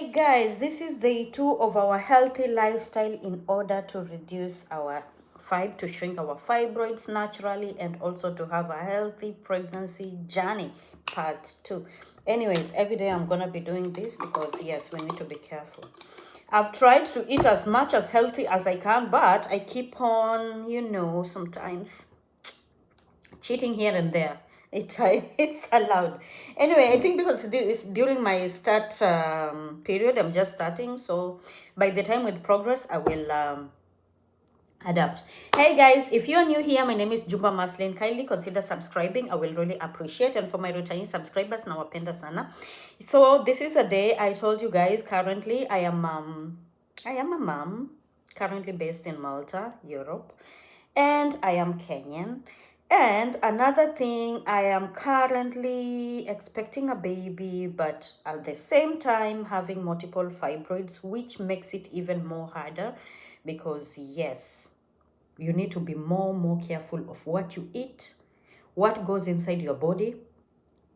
Hey guys, this is day 2 of our healthy lifestyle in order to reduce our to shrink our fibroids naturally and also to have a healthy pregnancy journey part 2. Anyways, every day I'm gonna be doing this because yes, we need to be careful. I've tried to eat as much as healthy as I can, but I keep on, sometimes cheating here and there. It's allowed. Anyway, I think because it's during my start period, I'm just starting. So by the time with progress, I will adapt. Hey guys, if you are new here, my name is Jumba Maslin. Kindly consider subscribing. I will really appreciate. And for my returning subscribers, nawapenda sana. So this is a day I told you guys. Currently, I am a mom, currently based in Malta, Europe, and I am Kenyan. And another thing, I am currently expecting a baby, but at the same time having multiple fibroids, which makes it even more harder because yes, you need to be more careful of what you eat, what goes inside your body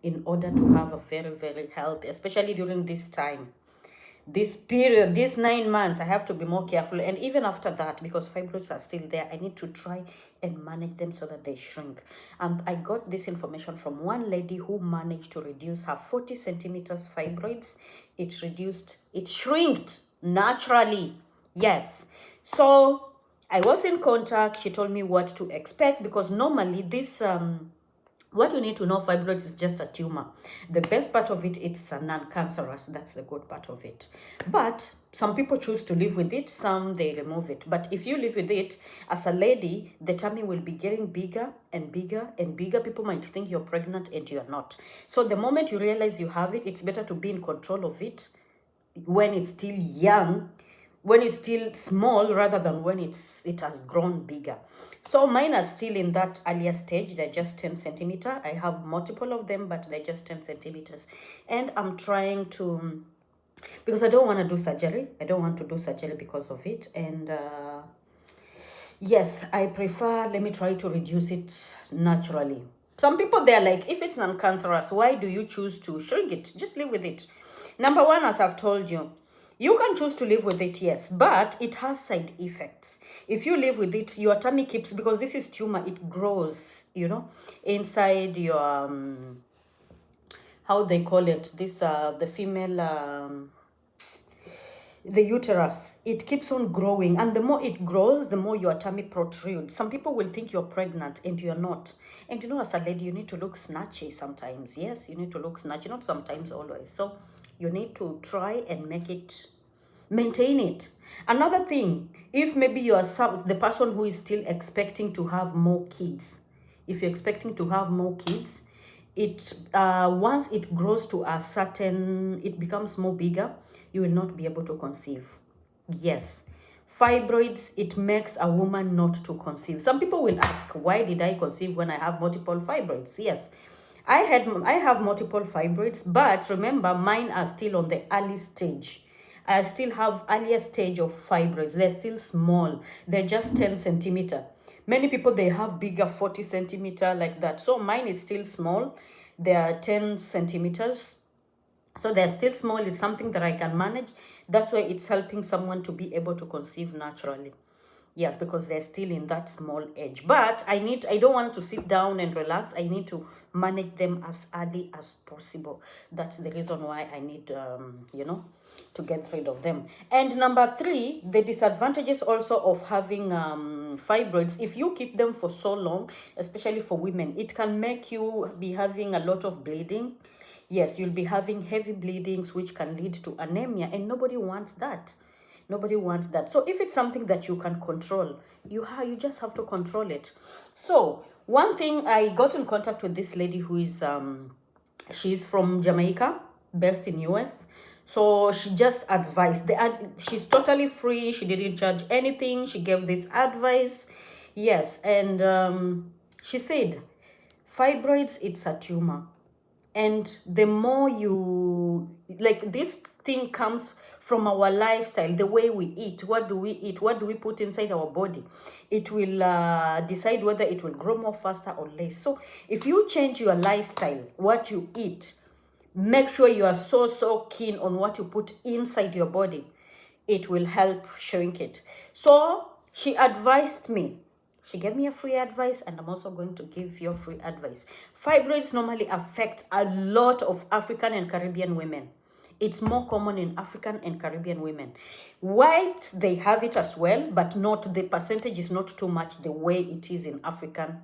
in order to have a very healthy, especially during this time, this period, these 9 months. I have to be more careful. And even after that, because fibroids are still there, I need to try and manage them so that they shrink. And I got this information from one lady who managed to reduce her 40 centimeters fibroids. It shrinked naturally. Yes. So I was in contact. She told me what to expect because normally this what you need to know, fibroids is just a tumor. The best part of it, it's non-cancerous. That's the good part of it. But some people choose to live with it, some they remove it. But if you live with it, as a lady, the tummy will be getting bigger and bigger and bigger. People might think you're pregnant and you're not. So the moment you realize you have it, it's better to be in control of it when it's still young, when it's still small, rather than when it has grown bigger. So mine are still in that earlier stage. They're just 10 centimeter. I have multiple of them, but they're just 10 centimeters. And I'm trying to, because I don't want to do surgery. I don't want to do surgery because of it. And yes, I prefer, let me try to reduce it naturally. Some people, they're like, if it's non-cancerous, why do you choose to shrink it? Just live with it. Number one, as I've told you, you can choose to live with it, yes, but it has side effects. If you live with it, your tummy keeps, because this is tumor, it grows, inside your, how they call it, this, the female, the uterus. It keeps on growing, and the more it grows, the more your tummy protrudes. Some people will think you're pregnant and you're not. And as a lady, you need to look snatchy sometimes. Yes, you need to look snatchy, not sometimes, always. So you need to try and maintain it. Another thing, if maybe you are the person who is still expecting to have more kids, if you're expecting to have more kids, it once it grows to a certain, it becomes more bigger, you will not be able to conceive. Yes, fibroids, it makes a woman not to conceive. Some people will ask, why did I conceive when I have multiple fibroids? Yes, I have multiple fibroids, but remember, mine are still on the early stage. I still have earlier stage of fibroids. They're still small. They're just 10 centimeter. Many people, they have bigger 40 centimeter like that. So mine is still small. They are 10 centimeters. So they're still small. It's something that I can manage. That's why it's helping someone to be able to conceive naturally. Yes, because they're still in that small age. But I don't want to sit down and relax. I need to manage them as early as possible. That's the reason why I need, to get rid of them. And number 3, the disadvantages also of having fibroids, if you keep them for so long, especially for women, it can make you be having a lot of bleeding. Yes, you'll be having heavy bleedings, which can lead to anemia, and nobody wants that. Nobody wants that. So if it's something that you can control, you just have to control it. So one thing, I got in contact with this lady who is she's from Jamaica, based in US. So she just advised. She's totally free. She didn't charge anything. She gave this advice. Yes, and she said, fibroids, it's a tumor. And the more you, like, this thing comes from our lifestyle, the way we eat. What do we eat? What do we put inside our body? It will decide whether it will grow more faster or less. So if you change your lifestyle, what you eat, Make sure you are so keen on what you put inside your body. It will help shrink it. So she advised me. She gave me a free advice, and I'm also going to give you free advice. Fibroids normally affect a lot of African and Caribbean women. It's more common in African and Caribbean women. Whites, they have it as well, but not, the percentage is not too much the way it is in African.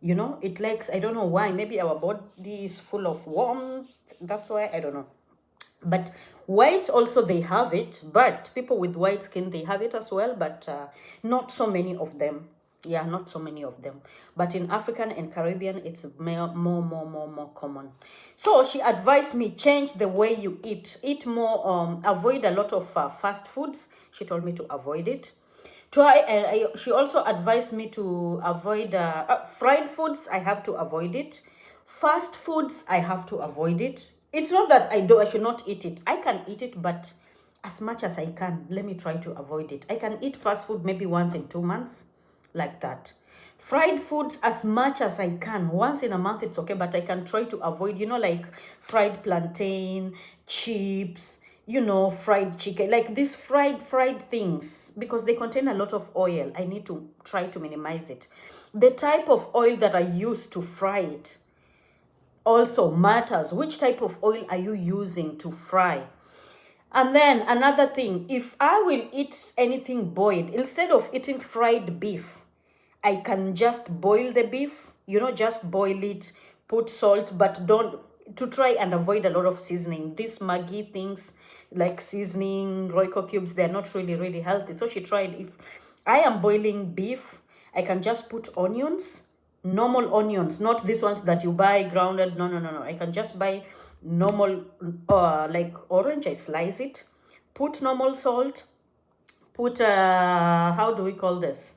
You know, it likes, I don't know why, maybe our body is full of warmth. That's why, I don't know. But whites also, they have it, but people with white skin, they have it as well, but not so many of them. Yeah, not so many of them. But in African and Caribbean, it's more common. So she advised me, change the way you eat. Eat more, avoid a lot of fast foods. She told me to avoid it. She also advised me to avoid fried foods. I have to avoid it. Fast foods, I have to avoid it. It's not that I should not eat it. I can eat it, but as much as I can, let me try to avoid it. I can eat fast food maybe once in 2 months, like that. Fried foods, as much as I can. Once in a month, it's okay, but I can try to avoid, you know, like fried plantain, chips, you know, fried chicken, like these fried things, because they contain a lot of oil. I need to try to minimize it. The type of oil that I use to fry it also matters. Which type of oil are you using to fry? And then another thing, if I will eat anything boiled, instead of eating fried beef, I can just boil the beef, you know, just boil it, put salt, but don't, to try and avoid a lot of seasoning. These Maggi things like seasoning, Royco cubes, they're not really healthy. So she tried, if I am boiling beef, I can just put onions, normal onions, not these ones that you buy grounded. No. I can just buy normal, like orange. I slice it, put normal salt, put how do we call this,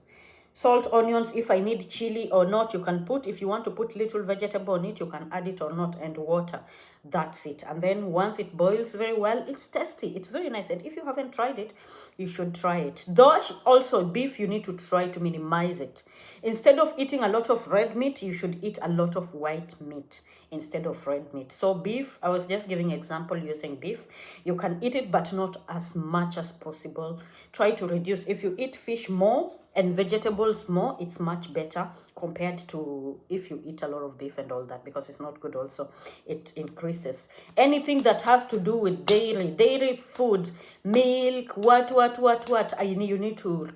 salt, onions. If I need chili or not, you can put, if you want to put little vegetable on it, you can add it or not, and water. That's it. And then once it boils very well, it's tasty, it's very nice. And if you haven't tried it, you should try it. Though also beef, you need to try to minimize it. Instead of eating a lot of red meat, you should eat a lot of white meat instead of red meat. So beef, I was just giving example using beef. You can eat it, but not as much as possible. Try to reduce. If you eat fish more and vegetables more, it's much better compared to if you eat a lot of beef and all that, because it's not good also. It increases anything that has to do with dairy food, milk, what you need to,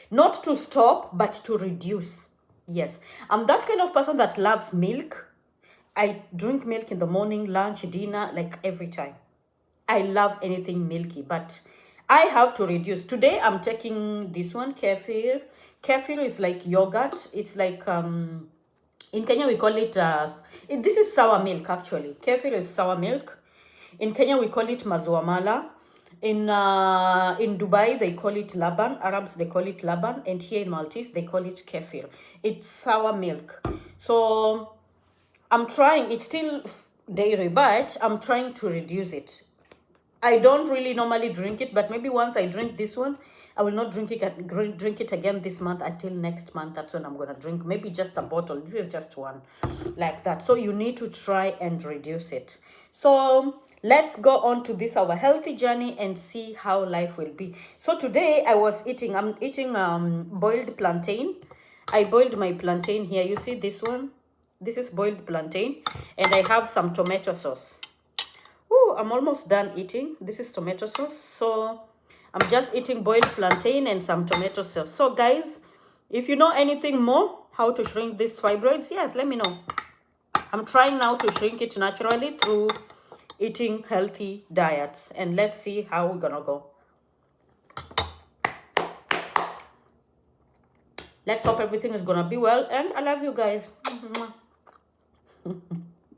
not to stop, but to reduce. Yes, I'm that kind of person that loves milk. I drink milk in the morning, lunch, dinner, like every time. I love anything milky, but I have to reduce. Today I'm taking this one, kefir. Kefir is like yogurt. It's like in Kenya we call it this is sour milk actually. Kefir is sour milk. In Kenya we call it maziwa mala. In Dubai they call it laban. Arabs, they call it laban, and here in Maltese they call it kefir. It's sour milk. So I'm trying. It's still dairy, but I'm trying to reduce it. I don't really normally drink it, but maybe once I drink this one, I will not drink it again this month until next month. That's when I'm gonna drink maybe just a bottle. This is just one, like that. So you need to try and reduce it. So let's go on to this our healthy journey and see how life will be. So today I'm eating boiled plantain. I boiled my plantain here. You see this one? This is boiled plantain, and I have some tomato sauce. Oh, I'm almost done eating. This is tomato sauce. So I'm just eating boiled plantain and some tomato sauce. So guys, if you know anything more how to shrink these fibroids, yes, let me know. I'm trying now to shrink it naturally through eating healthy diets, and let's see how we're gonna go. Let's hope everything is gonna be well, and I love you guys.